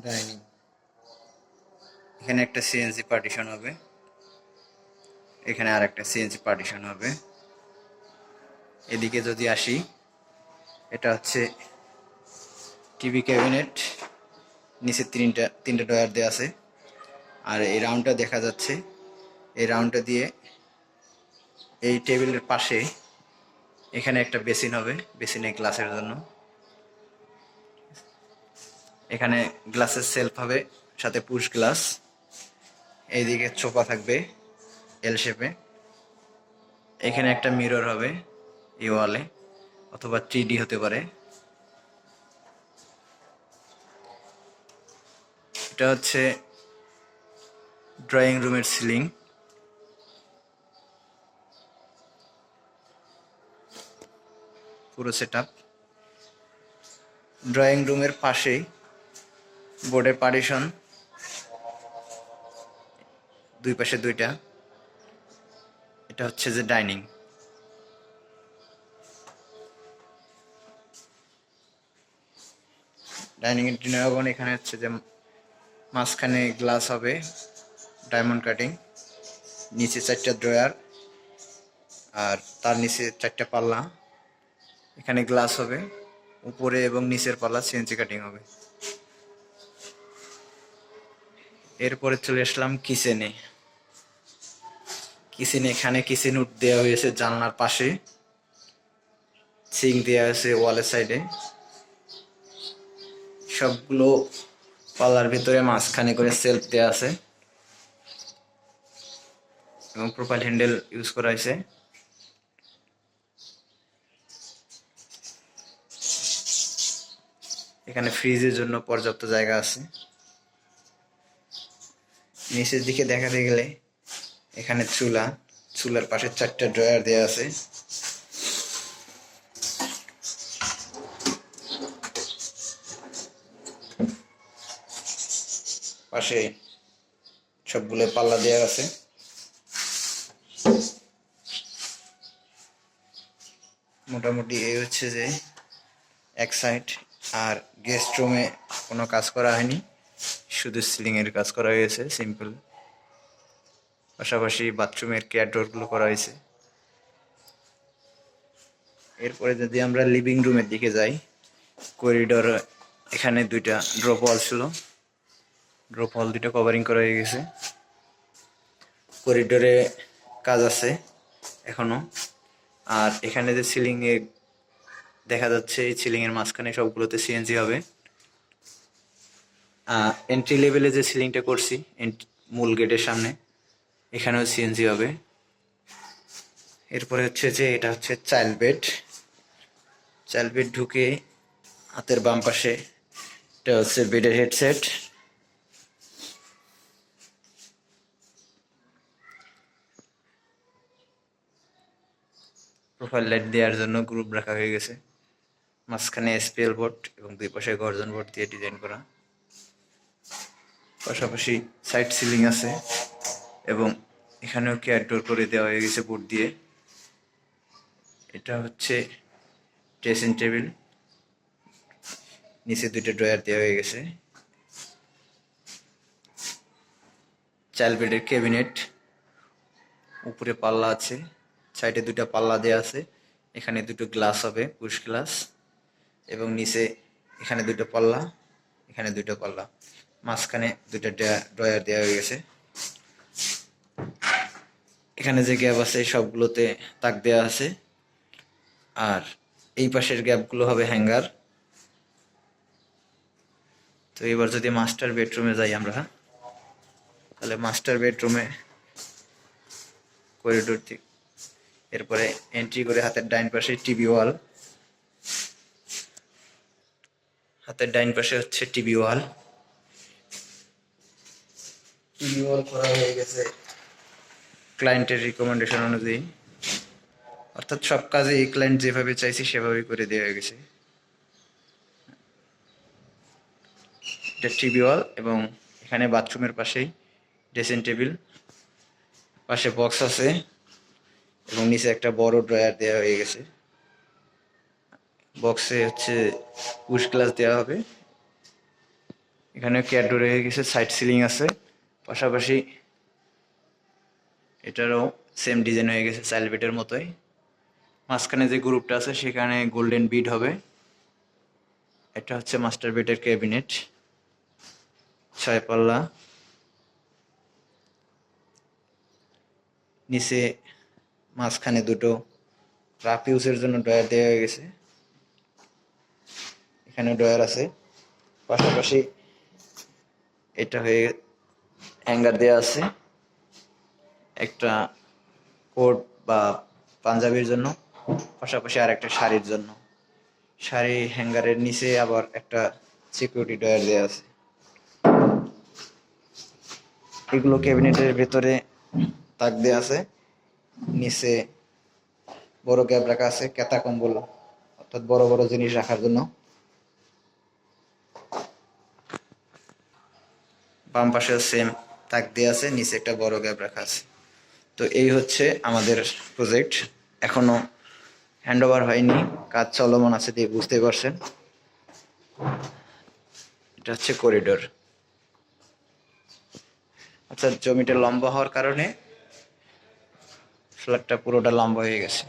Dining, এখানে একটা CNC partition হবে, এখানে আর একটা সিএনসি পার্টিশন হবে। এদিকে যদি আসি, এটা হচ্ছে টিভি ক্যাবিনেট, নিচে তিনটা ডয়ার দেওয়া আছে। আর এই রাউন্ডটা দেখা যাচ্ছে, এই রাউন্ডটা দিয়ে এই টেবিলের পাশে এখানে একটা বেসিন হবে, বেসিনে গ্লাসের জন্য। এখানে গ্লাসের সেলফ হবে, সাথে পুশ গ্লাস। এইদিকে সোফা থাকবে এল শেপে। এখানে একটা মিরর হবে এই ওয়ালে, অথবা 3D হতে পারে। এটা হচ্ছে ড্রয়িং রুমের সিলিং। পুরো সেট আপ। ড্রয়িং রুমের পাশেই বোর্ডের পার্টিশন, দুই পাশে দুইটা। এটা হচ্ছে যে ডাইনিং। ডাইনিং এর ডিনার ওভেন। এখানে হচ্ছে যে মাঝখানে গ্লাস হবে, ডায়মন্ড কাটিং, নিচে 4টা ড্রয়ার, আর তার নিচে 4টা পাল্লা। এখানে গ্লাস হবে, উপরে এবং নিচের পাল্লা সিএনসি কাটিং হবে। এরপরে চলে আসলাম কিচেনে। এখানে কিচেন উড দেওয়া হয়েছে জানলার পাশে, সিঙ্ক দেওয়া হয়েছে ওয়ালের সাইডে। সবগুলো পাল্লার ভিতরে মাঝখানে করে সেলফ দেওয়া আছে এবং প্রোফাইল হ্যান্ডেল ইউজ করা হয়েছে। এখানে ফ্রিজের জন্য পর্যাপ্ত জায়গা আছে। নিচের দিকে দেখাতে গেলে এখানে চুলার পাশে 4টা ড্রয়ার দেওয়া আছে। পাশে সবগুলো পাল্লা দেওয়া আছে। মোটামুটি এই হচ্ছে যে এক সাইড। আর গেস্ট রুমে কোনো কাজ করা হয়নি, শুধু সিলিং এর কাজ করা হয়েছে সিম্পল। পাশাপাশি বাথরুমের কেয়ার ডোরগুলো করা হয়েছে। এরপরে যদি আমরা লিভিং রুমের দিকে যাই, করিডোর, এখানে দুইটা ড্রপ ওয়াল ছিল, ড্রপ ওয়াল দুইটা কভারিং করা হয়ে গেছে। করিডোরে কাজ আছে এখনো। আর এখানে যে সিলিং এ দেখা যাচ্ছে, এই সিলিং এর মাঝখানে সবগুলোতে সিএনজি হবে। এন্ট্রি লেভেলে যে সিলিংটা করছি মূল গেটের সামনে, এখানেও সিএনজি হবে। এরপরে হচ্ছে যে এটা হচ্ছে চাইল্ড বেড। ঢুকে হাতের বাম পাশে এটা হচ্ছে বেডের হেডসেট। প্রোফাইল লাইট দেওয়ার জন্য গ্রুপ রাখা হয়ে গেছে। মাঝখানে এসপিএল বোর্ড এবং দুই পাশে গর্জন বোর্ড দিয়ে ডিজাইন করা। পাশাপাশি সাইড সিলিং আছে এবং এখানেও কেয়ার ডোর করে দেওয়া হয়ে গেছে বোর্ড দিয়ে। এটা হচ্ছে ড্রেসিং টেবিল, নিচে দুইটা ড্রয়ার দেওয়া হয়ে গেছে। চাইল্ড বেডের ক্যাবিনেট, উপরে পাল্লা আছে, সাইডে দুইটা পাল্লা দেওয়া আছে। এখানে দুটো গ্লাস হবে, পুশ গ্লাস, এবং নিচে এখানে দুটো পাল্লা, এখানে দুটো পাল্লা, মাঝখানে দুটো ড্রয়ার দেওয়া হয়ে গেছে। এখানে যে গ্যাপ আছে সবগুলোতে তাক দেওয়া আছে। আর এই পাশের গ্যাপগুলো হবে হ্যাঙ্গার। তো এবার যদি মাস্টার বেডরুমে যাই আমরা, তাহলে মাস্টার বেডরুমে করিডোর থেকে এরপরে এন্ট্রি করে হাতের ডাইন পাশে টিভি ওয়াল। হাতের ডাইন পাশে হচ্ছে টিভি ওয়াল করা হয়ে গেছে ক্লায়েন্টের রিকমেন্ডেশন অনুযায়ী। অর্থাৎ সব কাজে এই ক্লায়েন্ট যেভাবে চাইছি সেভাবেই করে দেওয়া হয়ে গেছে। এটা টিভি ওয়াল এবং এখানে বাথরুমের পাশেই ড্রেসিং টেবিল, পাশে বক্স আছে এবং নিচে একটা বড় ড্রয়ার দেওয়া হয়ে গেছে। বক্সে হচ্ছে পুশ গ্লাস দেওয়া হবে এখানে ক্যাডো রয়ে গেছে, সাইড সিলিং আছে, পাশাপাশি এটারও সেম ডিজাইন হয়ে গেছে চাইল্ড বেডের মতোই। মাঝখানে যে গ্রুপটা আছে সেখানে গোল্ডেন বিড হবে। এটা হচ্ছে মাস্টার বেডের ক্যাবিনেট, 6 পাল্লা। নিচে মাঝখানে দুটো রাফ ইউজের জন্য ড্রয়ার দেওয়া হয়ে গেছে, এখানে ড্রয়ার আছে। পাশাপাশি এটা হয়ে হ্যাঙ্গার দেওয়া আছে, একটা কোট বা পাঞ্জাবির জন্য, পাশাপাশি আর একটা শাড়ির জন্য। শাড়ি হ্যাঙ্গারের নিচে আবার একটা সিকিউরিটি ড্রয়ার দেওয়া আছে। এগুলো ক্যাবিনেটের ভেতরে তাক দেওয়া আছে, নিচে বড় গ্যাপ রাখা আছে কেতা কম্বল, অর্থাৎ বড় বড় জিনিস রাখার জন্য। বাম পাশেও সেম তাক দেওয়া আছে, নিচে একটা বড় গ্যাপ রাখা আছে। তো এই হচ্ছে আমাদের প্রজেক্ট, এখনো হ্যান্ড ওভার হয়নি, কাজ চলমান আছে দিয়ে বুঝতে পারছেন। এটা হচ্ছে করিডোর। আচ্ছা, জমিটা লম্বা হওয়ার কারণে ফ্ল্যাটটা পুরোটা লম্বা হয়ে গেছে।